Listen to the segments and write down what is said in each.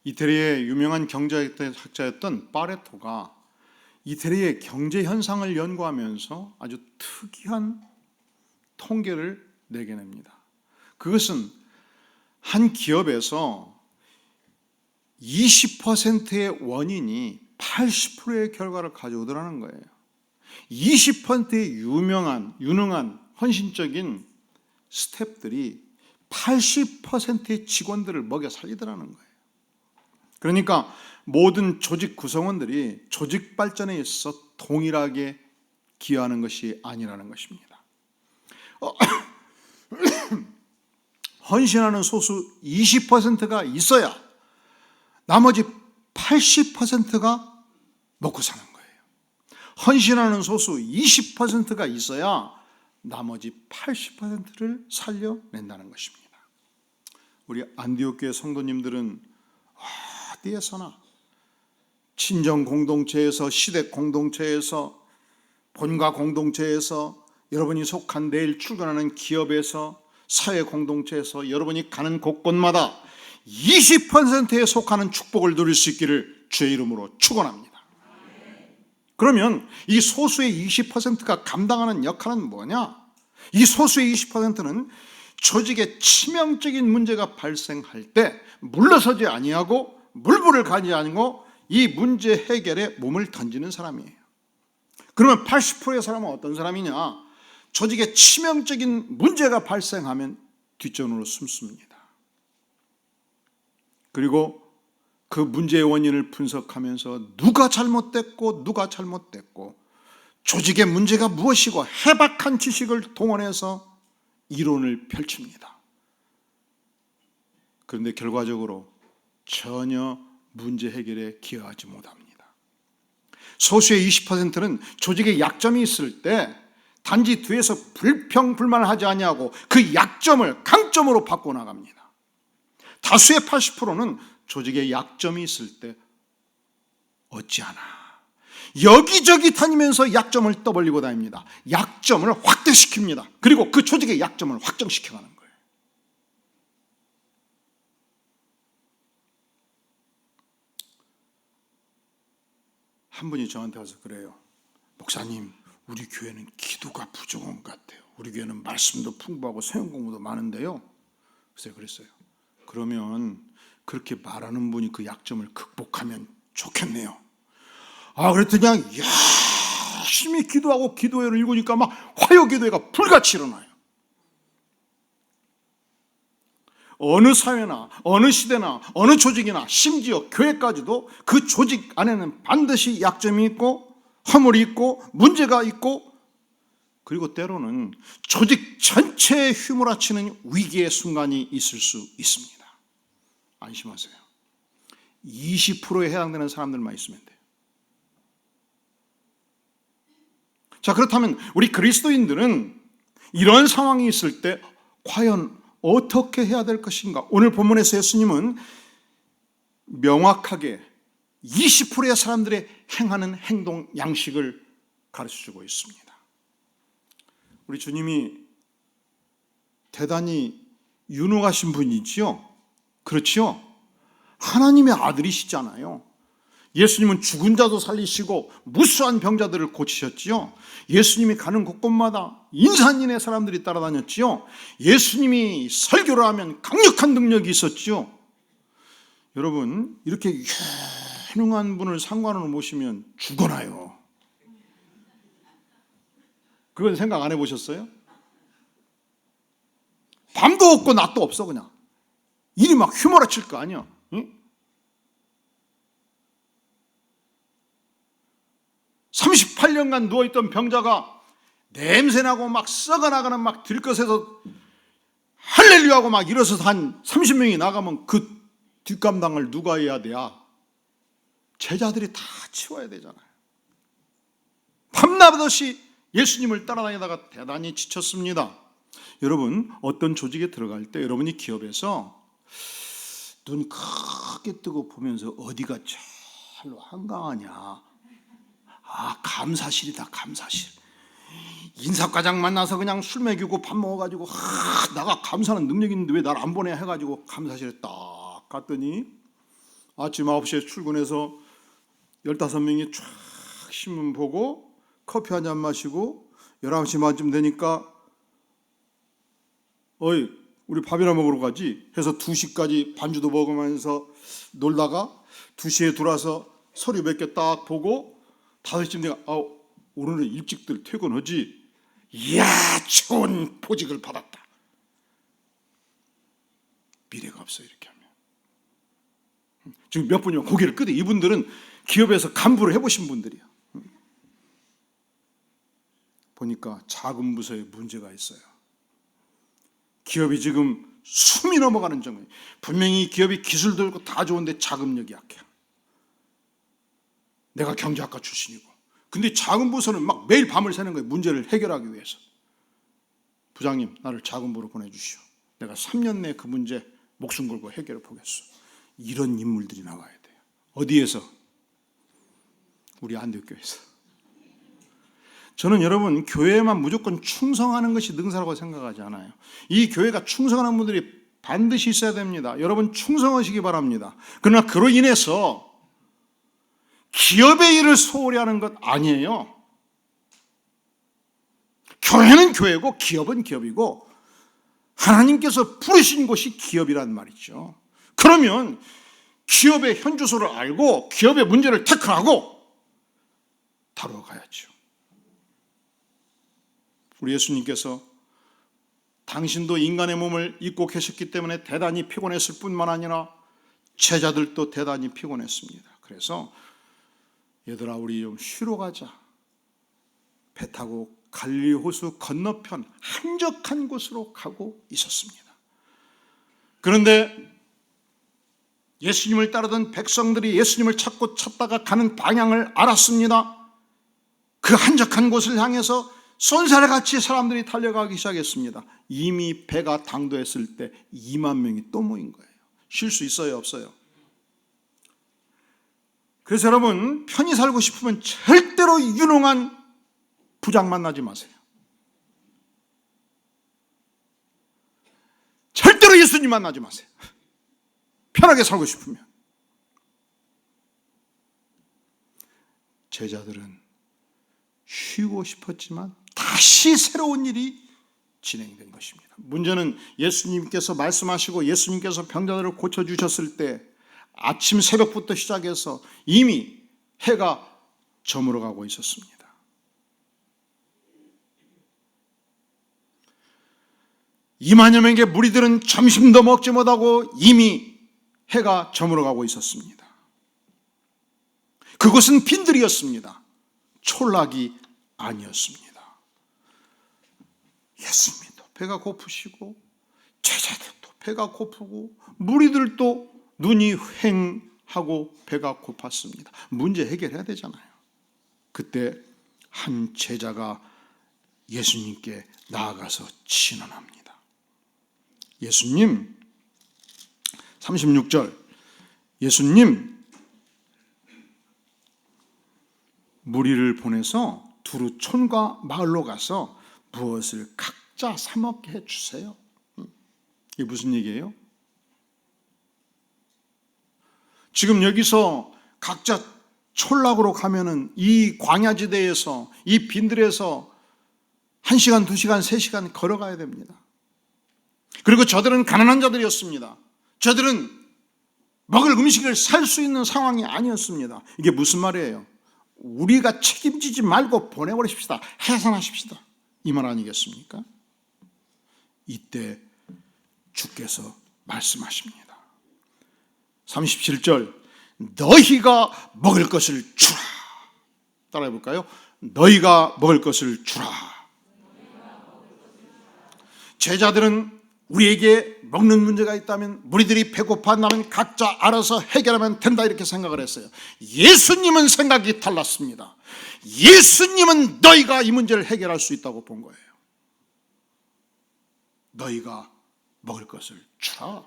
이태리의 유명한 경제학자였던 파레토가 이태리의 경제 현상을 연구하면서 아주 특이한 통계를 내게냅니다. 그것은 한 기업에서 20%의 원인이 80%의 결과를 가져오더라는 거예요. 20%의 유능한 헌신적인 스태프들이 80%의 직원들을 먹여 살리더라는 거예요. 그러니까 모든 조직 구성원들이 조직 발전에 있어서 동일하게 기여하는 것이 아니라는 것입니다. 헌신하는 소수 20%가 있어야 나머지 80%가 먹고 사는 거예요. 헌신하는 소수 20%가 있어야 나머지 80%를 살려낸다는 것입니다. 우리 안디옥교회 성도님들은 어디에서나 친정 공동체에서, 시댁 공동체에서, 본가 공동체에서, 여러분이 속한 내일 출근하는 기업에서, 사회 공동체에서, 여러분이 가는 곳곳마다 20%에 속하는 축복을 누릴 수 있기를 주의 이름으로 축원합니다. 그러면 이 소수의 20%가 감당하는 역할은 뭐냐? 이 소수의 20%는 조직에 치명적인 문제가 발생할 때 물러서지 아니하고 물불을 가지 않고 이 문제 해결에 몸을 던지는 사람이에요. 그러면 80%의 사람은 어떤 사람이냐? 조직에 치명적인 문제가 발생하면 뒷전으로 숨습니다. 그리고 그 문제의 원인을 분석하면서 누가 잘못됐고 조직의 문제가 무엇이고 해박한 지식을 동원해서 이론을 펼칩니다. 그런데 결과적으로 전혀 문제 해결에 기여하지 못합니다. 소수의 20%는 조직에 약점이 있을 때 단지 뒤에서 불평불만을 하지 아니하고 그 약점을 강점으로 바꿔나갑니다. 다수의 80%는 조직에 약점이 있을 때 어찌하나 여기저기 다니면서 약점을 떠벌리고 다닙니다. 약점을 확대시킵니다. 그리고 그 조직의 약점을 확정시켜가는 거예요. 한 분이 저한테 와서 그래요. 목사님, 우리 교회는 기도가 부족한 것 같아요. 우리 교회는 말씀도 풍부하고 성경 공부도 많은데요. 그래서 그랬어요. 그러면 그렇게 말하는 분이 그 약점을 극복하면 좋겠네요. 그랬더니 그냥 열심히 기도하고 기도회를 읽으니까 막 화요기도회가 불같이 일어나요. 어느 사회나 어느 시대나 어느 조직이나 심지어 교회까지도 그 조직 안에는 반드시 약점이 있고 허물이 있고 문제가 있고, 그리고 때로는 조직 전체에 휘몰아치는 위기의 순간이 있을 수 있습니다. 안심하세요. 20%에 해당되는 사람들만 있으면 돼요. 자, 그렇다면 우리 그리스도인들은 이런 상황이 있을 때 과연 어떻게 해야 될 것인가? 오늘 본문에서 예수님은 명확하게 20%의 사람들의 행하는 행동 양식을 가르쳐주고 있습니다. 우리 주님이 대단히 유능하신 분이지요. 그렇지요? 하나님의 아들이시잖아요. 예수님은 죽은 자도 살리시고 무수한 병자들을 고치셨지요. 예수님이 가는 곳곳마다 인산인해 사람들이 따라다녔지요. 예수님이 설교를 하면 강력한 능력이 있었지요. 여러분, 이렇게 유능한 분을 상관으로 모시면 죽어나요. 그건 생각 안 해보셨어요? 밤도 없고 낮도 없어. 그냥 일이 막 휘몰아칠 거 아니야. 응? 38년간 누워있던 병자가 냄새나고 막 썩어나가는 막 들것에서 할렐루야하고 막 일어서서 한 30명이 나가면 그 뒷감당을 누가 해야 돼야? 제자들이 다 치워야 되잖아요. 밤낮없이 예수님을 따라다니다가 대단히 지쳤습니다. 여러분, 어떤 조직에 들어갈 때 여러분이 기업에서 눈 크게 뜨고 보면서 어디가 제일 한가하냐? 감사실이다. 감사실. 인사과장 만나서 그냥 술 먹이고 밥 먹어가지고 나가 감사하는 능력이 있는데 왜 날 안 보내 해가지고 감사실에 딱 갔더니 아침 9시에 출근해서 15명이 쫙 신문 보고 커피 한 잔 마시고 11시 반쯤 되니까 어이 우리 밥이나 먹으러 가지 해서 2시까지 반주도 먹으면서 놀다가 2시에 들어와서 서류 몇 개 딱 보고 5시쯤 되니까 오늘은 일찍들 퇴근하지. 이야 좋은 보직을 받았다. 미래가 없어요 이렇게 하면. 지금 몇 분이면 고개를 끄덕여. 이분들은 기업에서 간부를 해보신 분들이야. 보니까 작은 부서에 문제가 있어요. 기업이 지금 숨이 넘어가는 정도예요. 분명히 기업이 기술도 있고 다 좋은데 자금력이 약해. 내가 경제학과 출신이고. 근데 작은 부서는 막 매일 밤을 새는 거예요. 문제를 해결하기 위해서. 부장님 나를 작은 부로 보내주시오. 내가 3년 내에 그 문제 목숨 걸고 해결해 보겠어. 이런 인물들이 나와야 돼요. 어디에서? 우리 안대교회에서. 저는 여러분 교회에만 무조건 충성하는 것이 능사라고 생각하지 않아요. 이 교회가 충성하는 분들이 반드시 있어야 됩니다. 여러분 충성하시기 바랍니다. 그러나 그로 인해서 기업의 일을 소홀히 하는 것 아니에요. 교회는 교회고 기업은 기업이고 하나님께서 부르신 곳이 기업이란 말이죠. 그러면 기업의 현주소를 알고 기업의 문제를 태클하고 다뤄가야죠. 우리 예수님께서 당신도 인간의 몸을 입고 계셨기 때문에 대단히 피곤했을 뿐만 아니라 제자들도 대단히 피곤했습니다. 그래서 얘들아 우리 좀 쉬러 가자. 배 타고 갈릴리 호수 건너편 한적한 곳으로 가고 있었습니다. 그런데 예수님을 따르던 백성들이 예수님을 찾다가 가는 방향을 알았습니다. 그 한적한 곳을 향해서 쏜살같이 사람들이 달려가기 시작했습니다. 이미 배가 당도했을 때 2만 명이 또 모인 거예요. 쉴 수 있어요 없어요? 그래서 여러분 편히 살고 싶으면 절대로 유능한 부장 만나지 마세요. 절대로 예수님 만나지 마세요. 편하게 살고 싶으면. 제자들은 쉬고 싶었지만 다시 새로운 일이 진행된 것입니다. 문제는 예수님께서 말씀하시고 예수님께서 병자들을 고쳐주셨을 때 아침 새벽부터 시작해서 이미 해가 저물어 가고 있었습니다. 2만여 명의 무리들은 점심도 먹지 못하고 이미 해가 저물어 가고 있었습니다. 그곳은 빈들이었습니다. 촌락이 아니었습니다. 예수님도 배가 고프시고 제자들도 배가 고프고 무리들도 눈이 휑하고 배가 고팠습니다. 문제 해결해야 되잖아요. 그때 한 제자가 예수님께 나아가서 진언합니다. 예수님, 36절, 예수님 무리를 보내서 두루 촌과 마을로 가서 무엇을 각자 사 먹게 해주세요. 이게 무슨 얘기예요? 지금 여기서 각자 촌락으로 가면은 이 광야지대에서 이 빈들에서 1시간, 2시간, 3시간 걸어가야 됩니다. 그리고 저들은 가난한 자들이었습니다. 저들은 먹을 음식을 살 수 있는 상황이 아니었습니다. 이게 무슨 말이에요? 우리가 책임지지 말고 보내버리십시다. 해산하십시다. 이 말 아니겠습니까? 이때 주께서 말씀하십니다. 37절, 너희가 먹을 것을 주라. 따라해 볼까요? 너희가 먹을 것을 주라. 제자들은 우리에게 먹는 문제가 있다면, 무리들이 배고파한다면 각자 알아서 해결하면 된다 이렇게 생각을 했어요. 예수님은 생각이 달랐습니다. 예수님은 너희가 이 문제를 해결할 수 있다고 본 거예요. 너희가 먹을 것을 주라.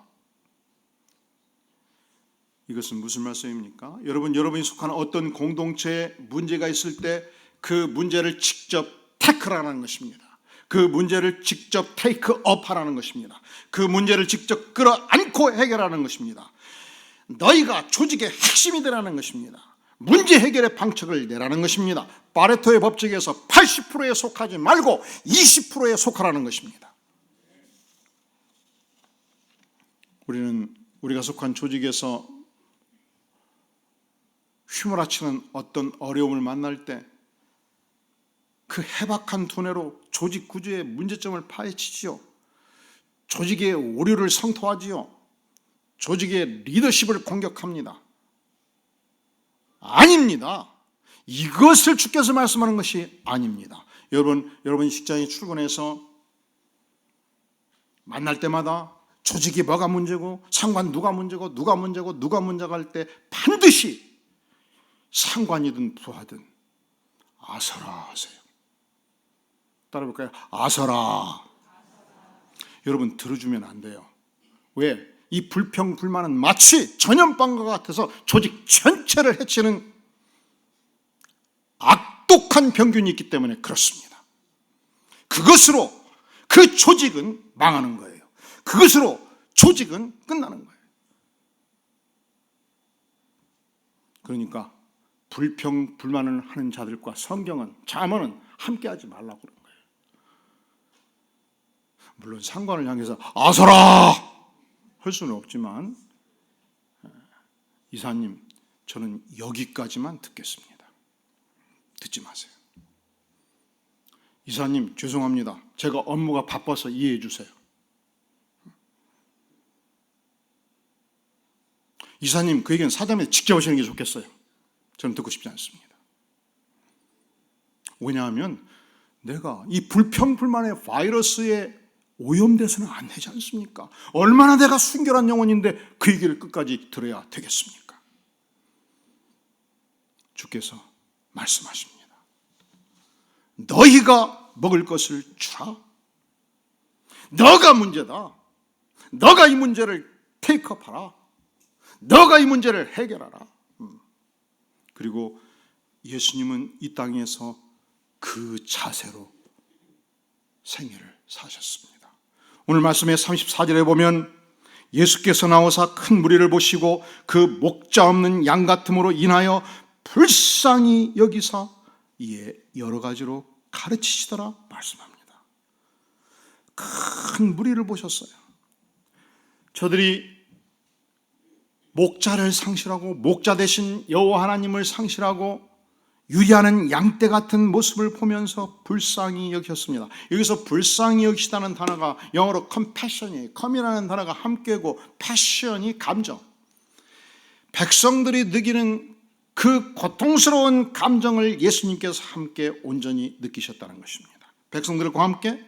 이것은 무슨 말씀입니까? 여러분이 속한 어떤 공동체에 문제가 있을 때 그 문제를 직접 태클하는 것입니다. 그 문제를 직접 테이크업 하라는 것입니다. 그 문제를 직접 끌어안고 해결하는 것입니다. 너희가 조직의 핵심이 되라는 것입니다. 문제 해결의 방책을 내라는 것입니다. 파레토의 법칙에서 80%에 속하지 말고 20%에 속하라는 것입니다. 우리가 속한 조직에서 휘몰아치는 어떤 어려움을 만날 때 그 해박한 두뇌로 조직 구조의 문제점을 파헤치지요. 조직의 오류를 성토하지요. 조직의 리더십을 공격합니다. 아닙니다. 이것을 주께서 말씀하는 것이 아닙니다. 여러분 직장에 출근해서 만날 때마다 조직이 뭐가 문제고 상관 누가 문제고 누가 문제가 할 때 반드시 상관이든 부하든 아서라 하세요. 따라볼까요? 아서라. 여러분 들어주면 안 돼요. 왜? 이 불평, 불만은 마치 전염병과 같아서 조직 전체를 해치는 악독한 병균이 있기 때문에 그렇습니다. 그것으로 그 조직은 망하는 거예요. 그것으로 조직은 끝나는 거예요. 그러니까 불평, 불만을 하는 자들과 성경은, 잠언은 함께하지 말라고 그런 거예요. 물론 상관을 향해서 아서라 할 수는 없지만, 이사님 저는 여기까지만 듣겠습니다. 듣지 마세요. 이사님 죄송합니다. 제가 업무가 바빠서 이해해 주세요. 이사님 그 얘기는 사장님이 직접 하시는 게 좋겠어요. 저는 듣고 싶지 않습니다. 왜냐하면 내가 이 불평불만의 바이러스에 오염돼서는 안 되지 않습니까? 얼마나 내가 순결한 영혼인데 그 얘기를 끝까지 들어야 되겠습니까? 주께서 말씀하십니다. 너희가 먹을 것을 주라. 너가 문제다. 너가 이 문제를 테이크업하라. 너가 이 문제를 해결하라. 그리고 예수님은 이 땅에서 그 자세로 생애를 사셨습니다. 오늘 말씀의 34절에 보면 예수께서 나오사 큰 무리를 보시고 그 목자 없는 양 같음으로 인하여 불쌍히 여기사 이에 여러 가지로 가르치시더라 말씀합니다. 큰 무리를 보셨어요. 저들이 목자를 상실하고 목자 대신 여호와 하나님을 상실하고 유리하는 양떼 같은 모습을 보면서 불쌍히 여기셨습니다. 여기서 불쌍히 여기시다는 단어가 영어로 compassion이에요. come이라는 단어가 함께고 passion이 감정. 백성들이 느끼는 그 고통스러운 감정을 예수님께서 함께 온전히 느끼셨다는 것입니다. 백성들과 함께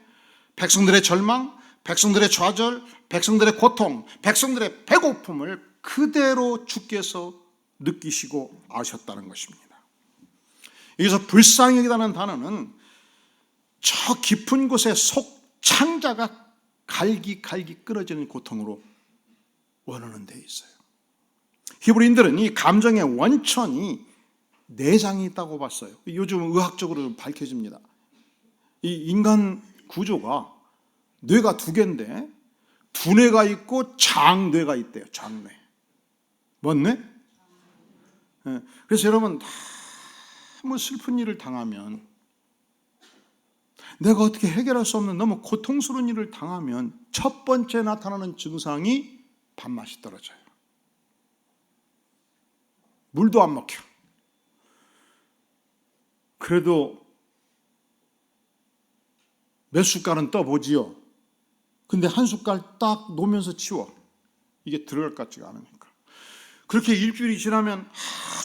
백성들의 절망, 백성들의 좌절, 백성들의 고통, 백성들의 배고픔을 그대로 주께서 느끼시고 아셨다는 것입니다. 여기서 불쌍히 여기다는 단어는 저 깊은 곳에 속 창자가 갈기갈기 끊어지는 고통으로 원하는 데 있어요. 히브리인들은 이 감정의 원천이 내장이 있다고 봤어요. 요즘 의학적으로 밝혀집니다. 이 인간 구조가 뇌가 두 개인데 두뇌가 있고 장뇌가 있대요. 장뇌. 뭔 뇌? 그래서 여러분 너무 슬픈 일을 당하면, 내가 어떻게 해결할 수 없는 너무 고통스러운 일을 당하면 첫 번째 나타나는 증상이 밥맛이 떨어져요. 물도 안 먹혀. 그래도 몇 숟갈은 떠보지요. 근데 한 숟갈 딱 놓으면서 치워. 이게 들어갈 것 같지가 않으니까. 그렇게 일주일이 지나면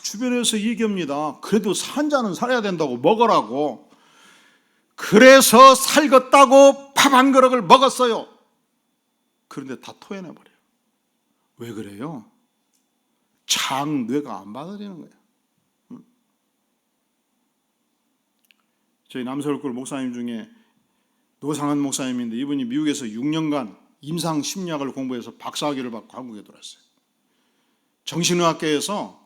주변에서 얘기합니다. 그래도 산 자는 살아야 된다고, 먹으라고. 그래서 살겠다고 밥 한 그릇을 먹었어요. 그런데 다 토해내버려요. 왜 그래요? 장뇌가 안 받아들이는 거예요. 저희 남서울골 목사님 중에 노상한 목사님인데, 이분이 미국에서 6년간 임상 심리학을 공부해서 박사학위를 받고 한국에 돌아왔어요. 정신의학계에서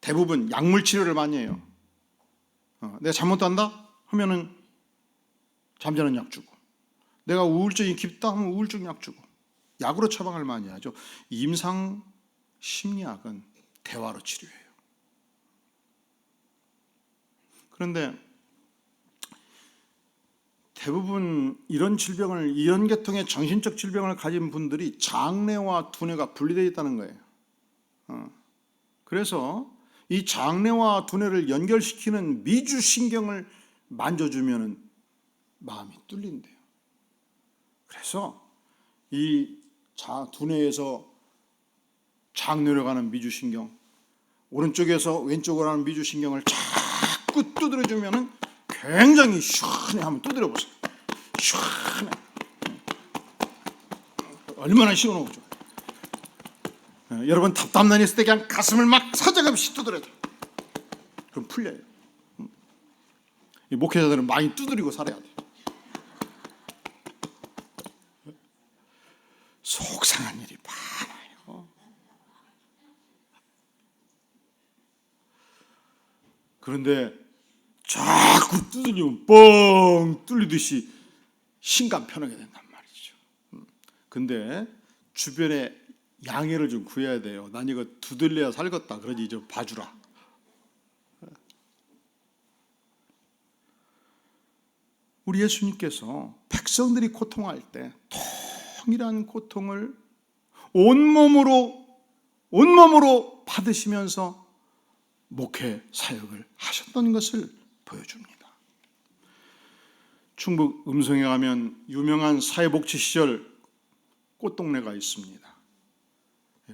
대부분 약물 치료를 많이 해요. 내가 잘못한다 하면은 잠자는 약 주고, 내가 우울증이 깊다 하면 우울증 약 주고, 약으로 처방을 많이 하죠. 임상 심리학은 대화로 치료해요. 그런데 대부분 이런 계통의 정신적 질병을 가진 분들이 장래와 두뇌가 분리되어 있다는 거예요. 그래서 이 장래와 두뇌를 연결시키는 미주신경을 만져주면 마음이 뚫린대요. 그래서 이 두뇌에서 장뇌로 가는 미주신경, 오른쪽에서 왼쪽으로 가는 미주신경을 자꾸 두드려주면 굉장히 시원해. 한번 두드려 보세요. 시원해. 얼마나 시원하고 좋아요. 여러분 답답난 있을 때 그냥 가슴을 막 사정없이 두드려요. 그럼 풀려요. 이 목회자들은 많이 두드리고 살아야 돼요. 속상한 일이 많아요. 그런데 자꾸 두드리면 뻥 뚫리듯이 심간 편하게 된단 말이죠. 근데 주변에 양해를 좀 구해야 돼요. 난 이거 두들려야 살겠다. 그러지 좀 봐주라. 우리 예수님께서 백성들이 고통할 때 동일한 고통을 온몸으로 받으시면서 목회 사역을 하셨던 것을 보여줍니다. 충북 음성에 가면 유명한 사회복지 시절 꽃동네가 있습니다.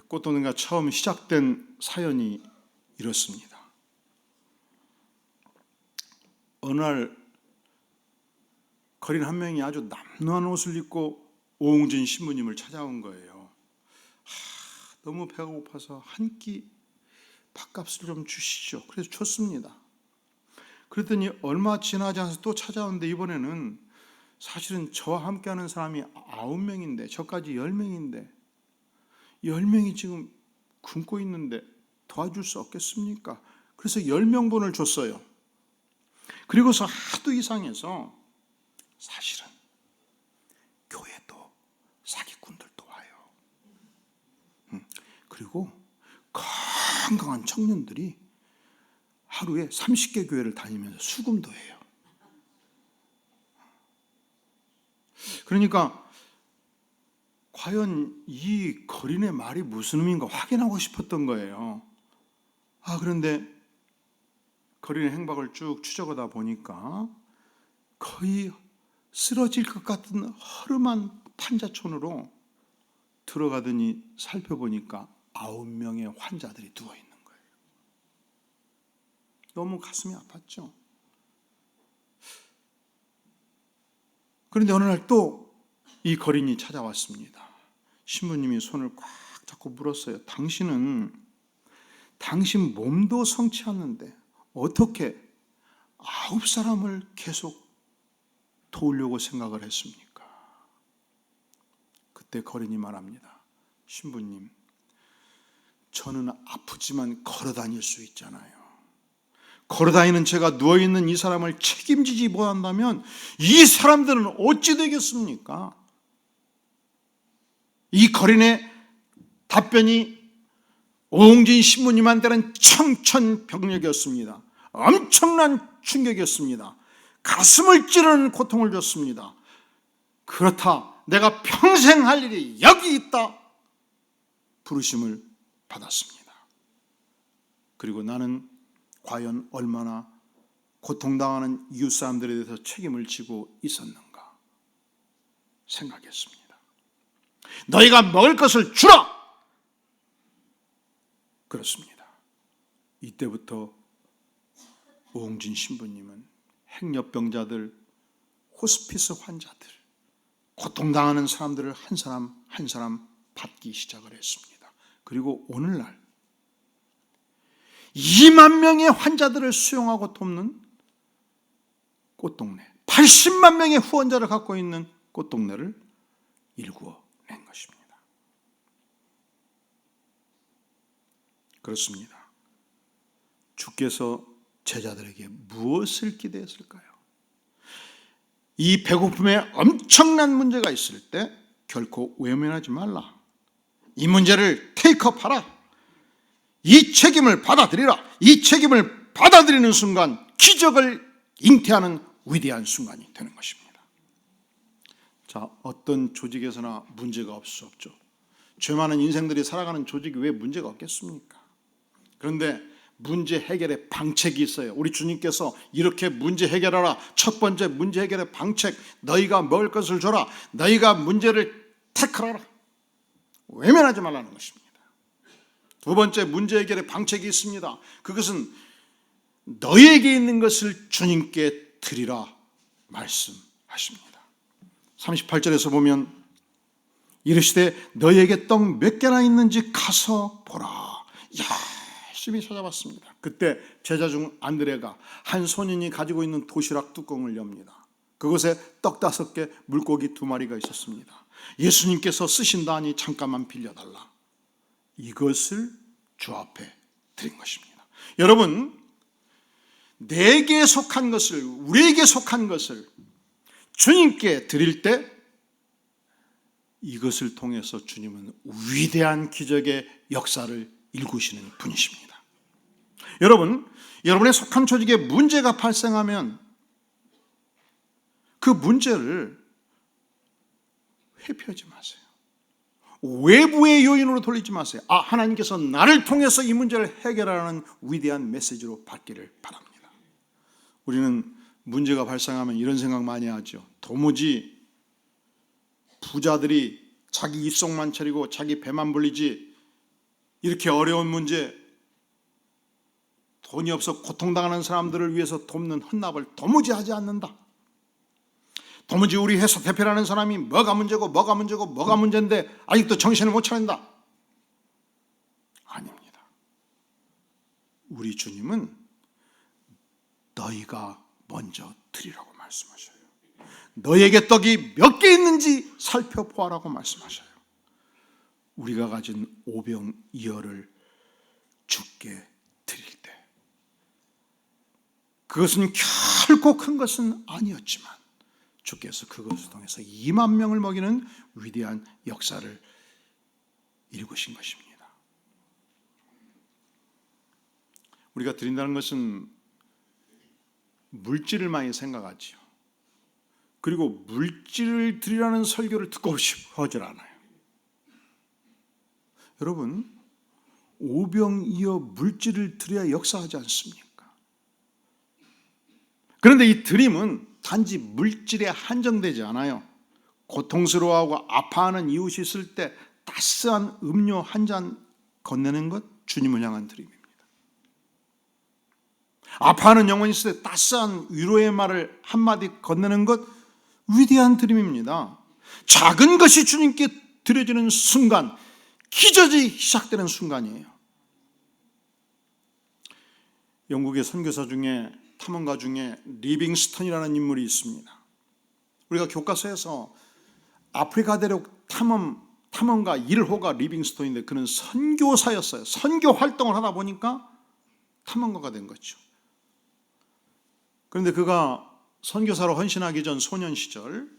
꽃동네가 처음 시작된 사연이 이렇습니다. 어느 날 거린 한 명이 아주 남루한 옷을 입고 오웅진 신부님을 찾아온 거예요. 너무 배가 고파서 한 끼 밥값을 좀 주시죠. 그래서 줬습니다. 그랬더니 얼마 지나지 않아서 또 찾아오는데 이번에는 사실은 저와 함께하는 사람이 9명인데 저까지 10명인데 10명이 지금 굶고 있는데 도와줄 수 없겠습니까? 그래서 10명분을 줬어요. 그리고서 하도 이상해서 사실은 교회도 사기꾼들도 와요. 그리고 건강한 청년들이 하루에 30개 교회를 다니면서 수금도 해요. 그러니까 과연 이 거린의 말이 무슨 의미인가 확인하고 싶었던 거예요. 그런데 거린의 행방을 쭉 추적하다 보니까 거의 쓰러질 것 같은 허름한 판자촌으로 들어가더니 살펴보니까 9명의 환자들이 누워있는 거예요. 너무 가슴이 아팠죠. 그런데 어느 날 또 이 거린이 찾아왔습니다. 신부님이 손을 꽉 잡고 물었어요. 당신 몸도 성치 않는데 어떻게 9사람을 계속 도우려고 생각을 했습니까? 그때 거린이 말합니다. 신부님, 저는 아프지만 걸어 다닐 수 있잖아요. 걸어 다니는 제가 누워있는 이 사람을 책임지지 못한다면 이 사람들은 어찌 되겠습니까? 이 거린의 답변이 오웅진 신부님한테는 청천벽력이었습니다. 엄청난 충격이었습니다. 가슴을 찌르는 고통을 줬습니다. 그렇다, 내가 평생 할 일이 여기 있다. 부르심을 받았습니다. 그리고 나는 과연 얼마나 고통당하는 이웃 사람들에 대해서 책임을 지고 있었는가 생각했습니다. 너희가 먹을 것을 주라! 그렇습니다. 이때부터 오웅진 신부님은 행여병자들, 호스피스 환자들, 고통당하는 사람들을 한 사람 한 사람 받기 시작을 했습니다. 그리고 오늘날 2만 명의 환자들을 수용하고 돕는 꽃동네, 80만 명의 후원자를 갖고 있는 꽃동네를 일구어낸 것입니다. 그렇습니다. 주께서 제자들에게 무엇을 기대했을까요? 이 배고픔에 엄청난 문제가 있을 때 결코 외면하지 말라. 이 문제를 테이크업하라. 이 책임을 받아들이라. 이 책임을 받아들이는 순간 기적을 잉태하는 위대한 순간이 되는 것입니다. 자, 어떤 조직에서나 문제가 없을 수 없죠. 죄 많은 인생들이 살아가는 조직이 왜 문제가 없겠습니까? 그런데 문제 해결의 방책이 있어요. 우리 주님께서 이렇게 문제 해결하라. 첫 번째 문제 해결의 방책, 너희가 먹을 것을 줘라. 너희가 문제를 태클하라. 외면하지 말라는 것입니다. 두 번째 문제 해결의 방책이 있습니다. 그것은 너희에게 있는 것을 주님께 드리라 말씀하십니다. 38절에서 보면 이르시되 너희에게 떡 몇 개나 있는지 가서 보라. 열심히 찾아봤습니다. 그때 제자 중 안드레가 한 소년이 가지고 있는 도시락 뚜껑을 엽니다. 그곳에 떡 5개, 물고기 2마리가 있었습니다. 예수님께서 쓰신다 하니 잠깐만 빌려달라. 이것을 주 앞에 드린 것입니다. 여러분, 내게 속한 것을, 우리에게 속한 것을 주님께 드릴 때 이것을 통해서 주님은 위대한 기적의 역사를 일구시는 분이십니다. 여러분, 여러분의 속한 조직에 문제가 발생하면 그 문제를 회피하지 마세요. 외부의 요인으로 돌리지 마세요. 하나님께서 나를 통해서 이 문제를 해결하는 위대한 메시지로 받기를 바랍니다. 우리는 문제가 발생하면 이런 생각 많이 하죠. 도무지 부자들이 자기 입속만 차리고 자기 배만 불리지 이렇게 어려운 문제, 돈이 없어 고통당하는 사람들을 위해서 돕는 헌납을 도무지 하지 않는다. 도무지 우리 회사 대표라는 사람이 뭐가 문제인데 아직도 정신을 못 차린다. 아닙니다. 우리 주님은 너희가 먼저 드리라고 말씀하셔요. 너희에게 떡이 몇 개 있는지 살펴보아라고 말씀하셔요. 우리가 가진 오병이어를 주께 드릴 때 그것은 결코 큰 것은 아니었지만 주께서 그것을 통해서 2만 명을 먹이는 위대한 역사를 이루신 것입니다. 우리가 드린다는 것은 물질을 많이 생각하지요. 그리고 물질을 드리라는 설교를 듣고 싶어질 않아요. 여러분, 오병이어 물질을 드려야 역사하지 않습니까? 그런데 이 드림은 단지 물질에 한정되지 않아요. 고통스러워하고 아파하는 이웃이 있을 때 따스한 음료 한 잔 건네는 것, 주님을 향한 드림입니다. 아파하는 영혼이 있을 때 따스한 위로의 말을 한마디 건네는 것, 위대한 드림입니다. 작은 것이 주님께 드려지는 순간, 기적이 시작되는 순간이에요. 영국의 선교사 중에, 탐험가 중에 리빙스턴이라는 인물이 있습니다. 우리가 교과서에서 아프리카 대륙 탐험가 1호가 리빙스턴인데 그는 선교사였어요. 선교 활동을 하다 보니까 탐험가가 된 거죠. 그런데 그가 선교사로 헌신하기 전 소년 시절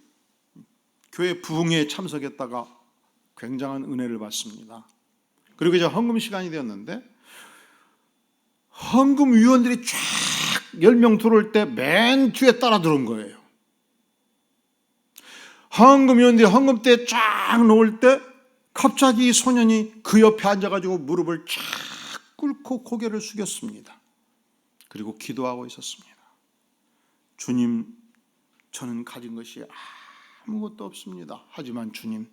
교회 부흥회에 참석했다가 굉장한 은혜를 받습니다. 그리고 이제 헌금 시간이 되었는데 헌금 위원들이 쫙 10명 들어올 때 맨 뒤에 따라 들어온 거예요. 헌금 위원들이 헌금대에 쫙 놓을 때 갑자기 이 소년이 그 옆에 앉아가지고 무릎을 쫙 꿇고 고개를 숙였습니다. 그리고 기도하고 있었습니다. 주님, 저는 가진 것이 아무것도 없습니다. 하지만 주님,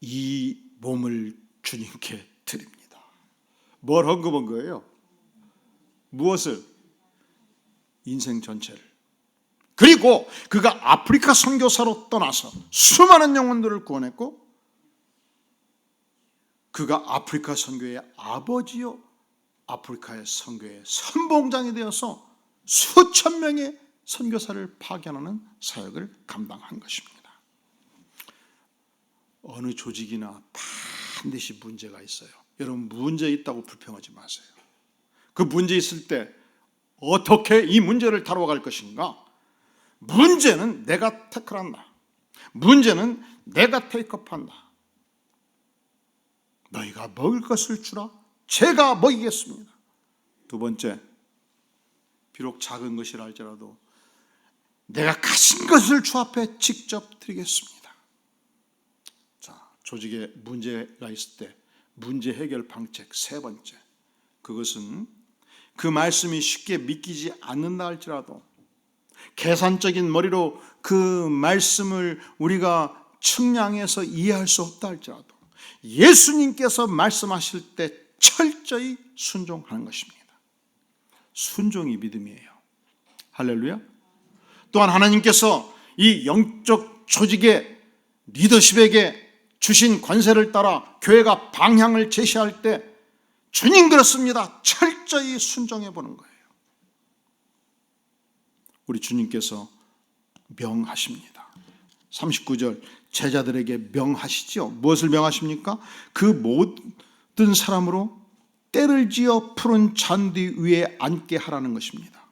이 몸을 주님께 드립니다. 뭘 헌금한 거예요? 무엇을? 인생 전체를. 그리고 그가 아프리카 선교사로 떠나서 수많은 영혼들을 구원했고 그가 아프리카 선교의 아버지요 아프리카의 선교의 선봉장이 되어서 수천 명의 선교사를 파견하는 사역을 감당한 것입니다. 어느 조직이나 반드시 문제가 있어요. 여러분, 문제 있다고 불평하지 마세요. 그 문제 있을 때 어떻게 이 문제를 다뤄갈 것인가? 문제는 내가 태클한다. 문제는 내가 테이크업한다. 너희가 먹을 것을 주라. 제가 먹이겠습니다. 두 번째, 비록 작은 것이라 할지라도 내가 가진 것을 주 앞에 직접 드리겠습니다. 자, 조직에 문제가 있을 때 문제 해결 방책 세 번째, 그것은 그 말씀이 쉽게 믿기지 않는다 할지라도, 계산적인 머리로 그 말씀을 우리가 측량해서 이해할 수 없다 할지라도 예수님께서 말씀하실 때 철저히 순종하는 것입니다. 순종이 믿음이에요. 할렐루야. 또한 하나님께서 이 영적 조직의 리더십에게 주신 권세를 따라 교회가 방향을 제시할 때 주님 그렇습니다, 철저히 순종해 보는 거예요. 우리 주님께서 명하십니다. 39절, 제자들에게 명하시지요. 무엇을 명하십니까? 그 모든 사람으로 때를 지어 푸른 잔디 위에 앉게 하라는 것입니다.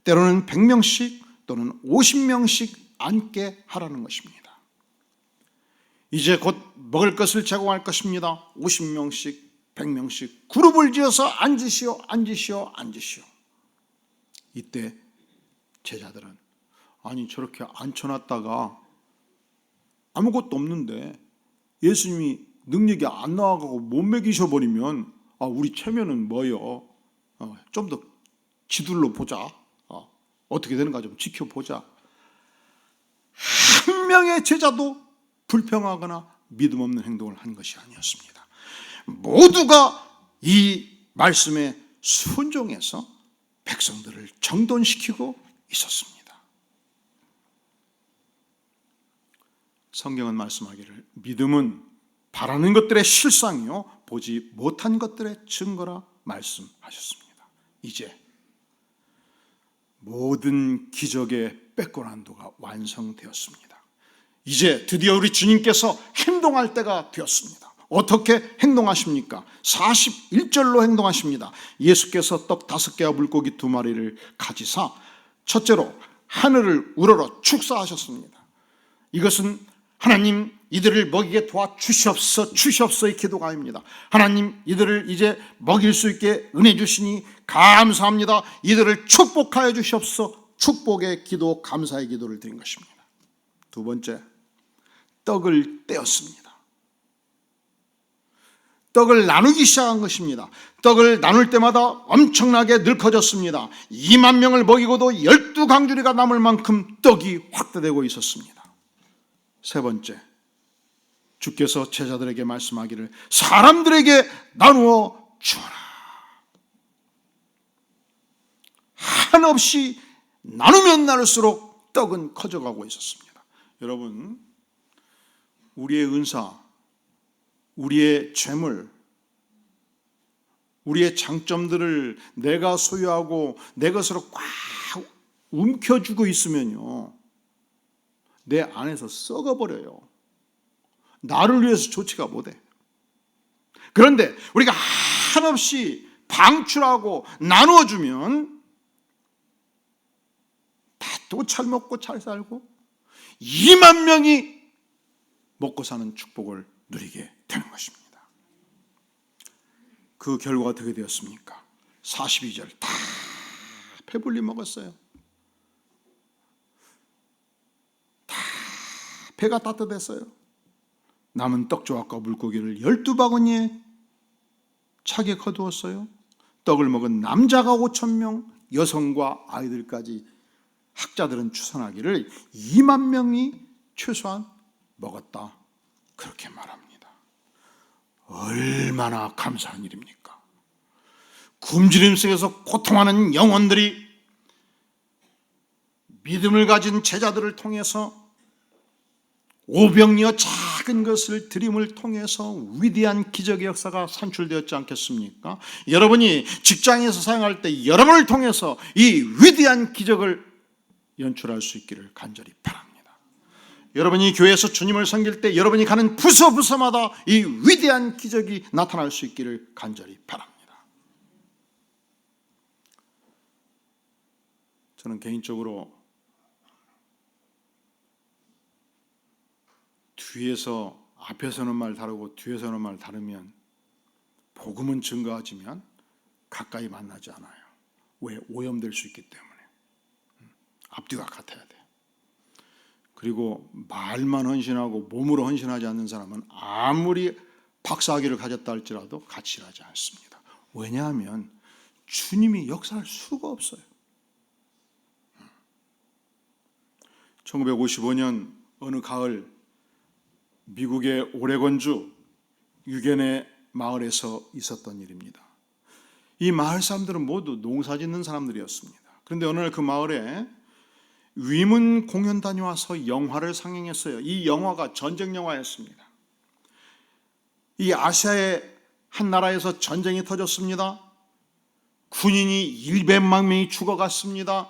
때로는 100명씩 또는 50명씩 앉게 하라는 것입니다. 이제 곧 먹을 것을 제공할 것입니다. 50명씩 100명씩 그룹을 지어서 앉으시오, 앉으시오, 앉으시오. 이때 제자들은 아니 저렇게 앉혀놨다가 아무것도 없는데 예수님이 능력이 안 나와가고 못 먹이셔버리면 우리 체면은 뭐요? 좀 더 지둘러 보자. 어떻게 되는가 좀 지켜보자. 한 명의 제자도 불평하거나 믿음 없는 행동을 한 것이 아니었습니다. 모두가 이 말씀에 순종해서 백성들을 정돈시키고 있었습니다. 성경은 말씀하기를 믿음은 바라는 것들의 실상이요 보지 못한 것들의 증거라 말씀하셨습니다. 이제 모든 기적의 백그라운드가 완성되었습니다. 이제 드디어 우리 주님께서 행동할 때가 되었습니다. 어떻게 행동하십니까? 41절로 행동하십니다. 예수께서 떡 5개와 물고기 2마리를 가지사 첫째로 하늘을 우러러 축사하셨습니다. 이것은 하나님 이들을 먹이게 도와주시옵소서, 주시옵소서의 기도가 아닙니다. 하나님 이들을 이제 먹일 수 있게 은혜 주시니 감사합니다. 이들을 축복하여 주시옵소서, 축복의 기도, 감사의 기도를 드린 것입니다. 두 번째, 떡을 떼었습니다. 떡을 나누기 시작한 것입니다. 떡을 나눌 때마다 엄청나게 늘 커졌습니다. 2만 명을 먹이고도 12강주리가 남을 만큼 떡이 확대되고 있었습니다. 세 번째, 주께서 제자들에게 말씀하기를 사람들에게 나누어 주어라. 한없이 나누면 나눌수록 떡은 커져가고 있었습니다. 여러분, 우리의 은사, 우리의 재물, 우리의 장점들을 내가 소유하고 내 것으로 꽉 움켜쥐고 있으면요, 내 안에서 썩어버려요. 나를 위해서 좋지가 못해. 그런데 우리가 한없이 방출하고 나누어주면 또 잘 먹고 잘 살고 2만 명이 먹고 사는 축복을 누리게 되는 것입니다. 그 결과가 어떻게 되었습니까? 42절 다 배불리 먹었어요. 다 배가 따뜻했어요. 남은 떡조각과 물고기를 12바구니에 차게 거두었어요. 떡을 먹은 남자가 5,000명, 여성과 아이들까지 학자들은 추산하기를 2만 명이 최소한 먹었다, 그렇게 말합니다. 얼마나 감사한 일입니까? 굶주림 속에서 고통하는 영혼들이 믿음을 가진 제자들을 통해서 오병이어 작은 것을 드림을 통해서 위대한 기적의 역사가 산출되었지 않겠습니까? 여러분이 직장에서 사용할 때 여러분을 통해서 이 위대한 기적을 연출할 수 있기를 간절히 바랍니다. 여러분이 교회에서 주님을 섬길 때 여러분이 가는 부서부서마다 이 위대한 기적이 나타날 수 있기를 간절히 바랍니다. 저는 개인적으로 뒤에서 앞에서는 말 다르고 뒤에서는 말 다르면 복음은 증거하지만 가까이 만나지 않아요. 왜? 오염될 수 있기 때문에. 앞뒤가 같아야 돼. 그리고 말만 헌신하고 몸으로 헌신하지 않는 사람은 아무리 박사학위를 가졌다 할지라도 같이 일하지 않습니다. 왜냐하면 주님이 역사할 수가 없어요. 1955년 어느 가을 미국의 오레곤주 유겐의 마을에서 있었던 일입니다. 이 마을 사람들은 모두 농사 짓는 사람들이었습니다. 그런데 어느 날 그 마을에 위문 공연단이 와서 영화를 상영했어요. 이 영화가 전쟁 영화였습니다. 이 아시아의 한 나라에서 전쟁이 터졌습니다. 군인이 100만 명이 죽어갔습니다.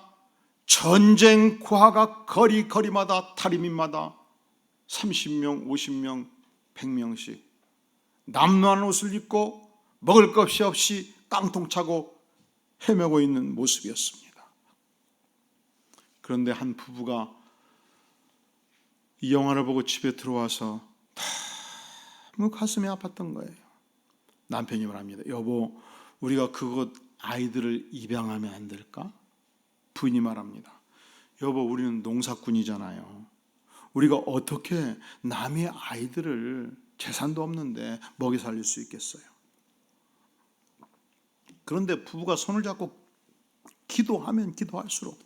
전쟁과가 거리마다 다리민마다 30명, 50명, 100명씩 남루한 옷을 입고 먹을 것이 없이 깡통 차고 헤매고 있는 모습이었습니다. 그런데 한 부부가 이 영화를 보고 집에 들어와서 너무 가슴이 아팠던 거예요. 남편이 말합니다. 여보, 우리가 그곳 아이들을 입양하면 안 될까? 부인이 말합니다. 여보, 우리는 농사꾼이잖아요. 우리가 어떻게 남의 아이들을 재산도 없는데 먹이 살릴 수 있겠어요? 그런데 부부가 손을 잡고 기도하면 기도할수록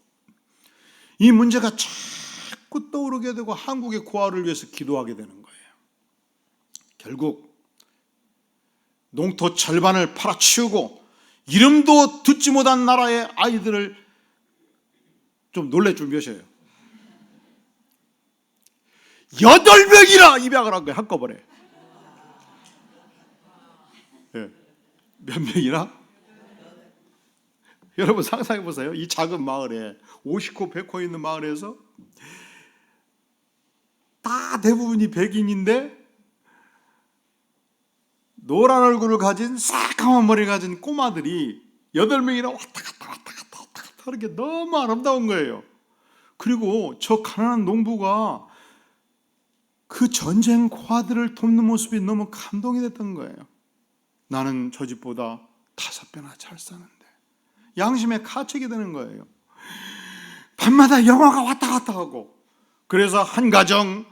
이 문제가 자꾸 떠오르게 되고 한국의 고아를 위해서 기도하게 되는 거예요. 결국 농토 절반을 팔아치우고 이름도 듣지 못한 나라의 아이들을 좀 놀랄 준비하셔요. 8명이나 입양을 한 거예요, 한꺼번에. 네. 몇 명이나? 여러분 상상해 보세요. 이 작은 마을에 50호 100호 있는 마을에서 다 대부분이 백인인데 노란 얼굴을 가진 새까만 머리를 가진 꼬마들이 8명이나 왔다 갔다 하는 게 너무 아름다운 거예요. 그리고 저 가난한 농부가 그 전쟁 고아들을 돕는 모습이 너무 감동이 됐던 거예요. 나는 저 집보다 5배나 잘 사는데 양심의 가책이 되는 거예요. 밤마다 영화가 왔다 갔다 하고 그래서 한 가정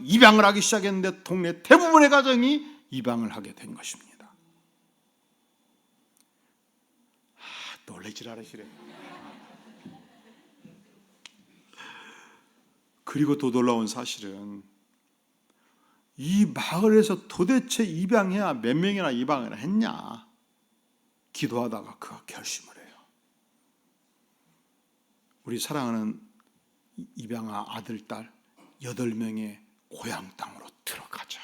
입양을 하기 시작했는데 동네 대부분의 가정이 입양을 하게 된 것입니다. 놀라질 않으시래. 그리고 더 놀라운 사실은 이 마을에서 도대체 입양해야 몇 명이나 입양을 했냐 기도하다가 그가 결심을 해요. 우리 사랑하는 입양아 아들, 딸 8명의 고향 땅으로 들어가자.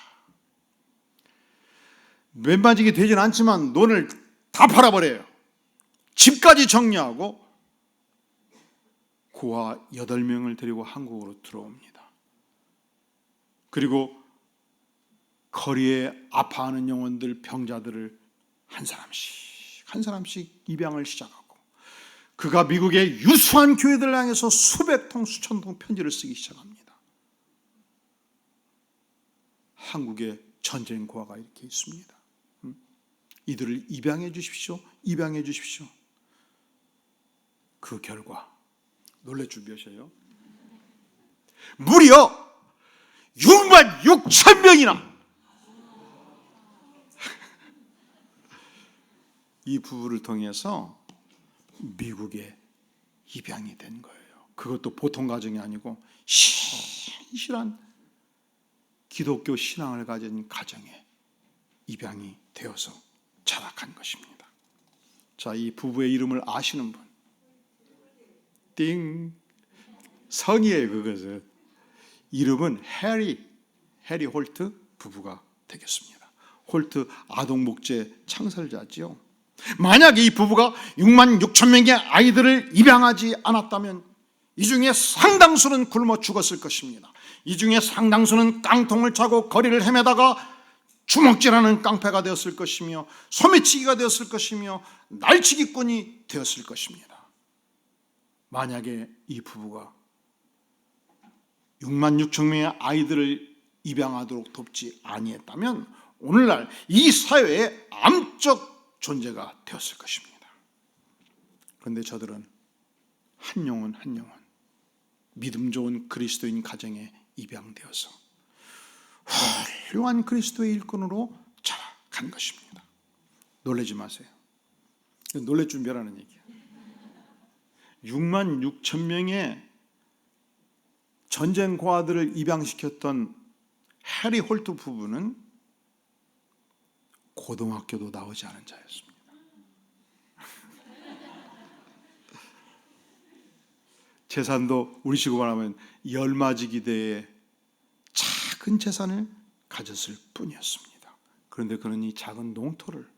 맨바지게 되진 않지만 돈을 다 팔아버려요. 집까지 정리하고 고아 8명을 데리고 한국으로 들어옵니다. 그리고 거리에 아파하는 영혼들, 병자들을 한 사람씩 입양을 시작하고 그가 미국의 유수한 교회들을 향해서 수백 통, 수천 통 편지를 쓰기 시작합니다. 한국에 전쟁 고아가 이렇게 있습니다. 이들을 입양해 주십시오. 입양해 주십시오. 그 결과 놀랄 준비하셔요. 무려 6만 6천 명이나 이 부부를 통해서 미국에 입양이 된 거예요. 그것도 보통 가정이 아니고 신실한 기독교 신앙을 가진 가정에 입양이 되어서 자락한 것입니다. 자, 이 부부의 이름을 아시는 분? 띵! 성이에요, 그것은. 이름은 해리 홀트 부부가 되겠습니다. 홀트 아동복지 창설자지요. 만약에 이 부부가 6만 6천 명의 아이들을 입양하지 않았다면 이 중에 상당수는 굶어 죽었을 것입니다. 이 중에 상당수는 깡통을 차고 거리를 헤매다가 주먹질하는 깡패가 되었을 것이며 소매치기가 되었을 것이며 날치기꾼이 되었을 것입니다. 만약에 이 부부가 6만 6천 명의 아이들을 입양하도록 돕지 아니했다면 오늘날 이 사회의 암적 존재가 되었을 것입니다. 그런데 저들은 한 영혼 한 영혼 믿음 좋은 그리스도인 가정에 입양되어서 훌륭한 그리스도의 일꾼으로 자라간 것입니다. 놀라지 마세요. 놀랄 준비하라는 얘기예요. 6만 6천 명의 전쟁 고아들을 입양시켰던 해리 홀트 부부는 고등학교도 나오지 않은 자였습니다. 재산도 우리식으로 말하면 열마지기대의 작은 재산을 가졌을 뿐이었습니다. 그런데 그는 이 작은 농토를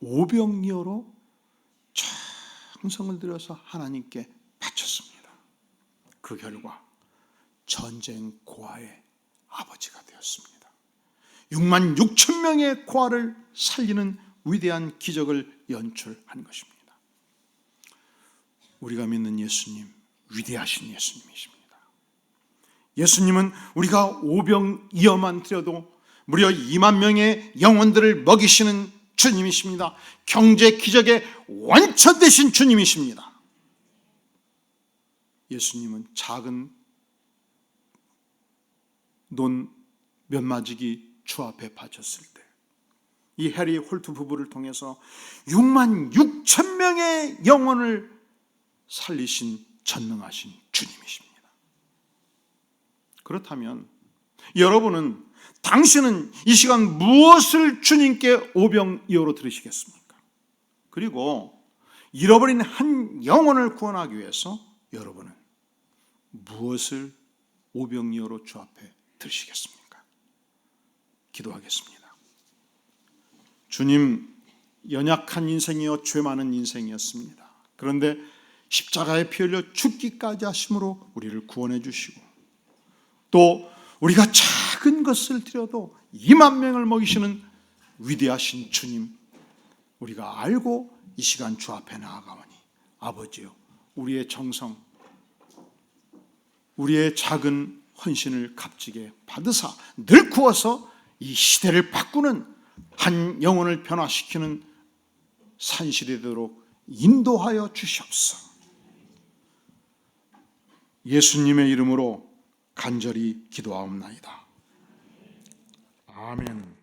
오병이어로 정성을 들여서 하나님께 바쳤습니다. 그 결과 전쟁 고아의 아버지가 되었습니다. 6만 6천 명의 고아를 살리는 위대한 기적을 연출한 것입니다. 우리가 믿는 예수님, 위대하신 예수님이십니다. 예수님은 우리가 오병이어만 드려도 무려 2만 명의 영혼들을 먹이시는 주님이십니다. 경제 기적의 원천 되신 주님이십니다. 예수님은 작은 논 몇 마지기 주 앞에 바쳤을 때 이 해리 홀트 부부를 통해서 6만 6천 명의 영혼을 살리신 전능하신 주님이십니다. 그렇다면 여러분은 당신은 이 시간 무엇을 주님께 오병이어로 드리시겠습니까? 그리고 잃어버린 한 영혼을 구원하기 위해서 여러분은 무엇을 오병이어로 주 앞에 드리시겠습니까? 기도하겠습니다. 주님, 연약한 인생이요 죄 많은 인생이었습니다. 그런데 십자가에 피 흘려 죽기까지 하심으로 우리를 구원해 주시고 또 우리가 작은 것을 드려도 2만 명을 먹이시는 위대하신 주님, 우리가 알고 이 시간 주 앞에 나아가오니 아버지요, 우리의 정성, 우리의 작은 헌신을 값지게 받으사 늘 구워서 이 시대를 바꾸는 한 영혼을 변화시키는 산실이 되도록 인도하여 주시옵소서. 예수님의 이름으로 간절히 기도하옵나이다. 아멘.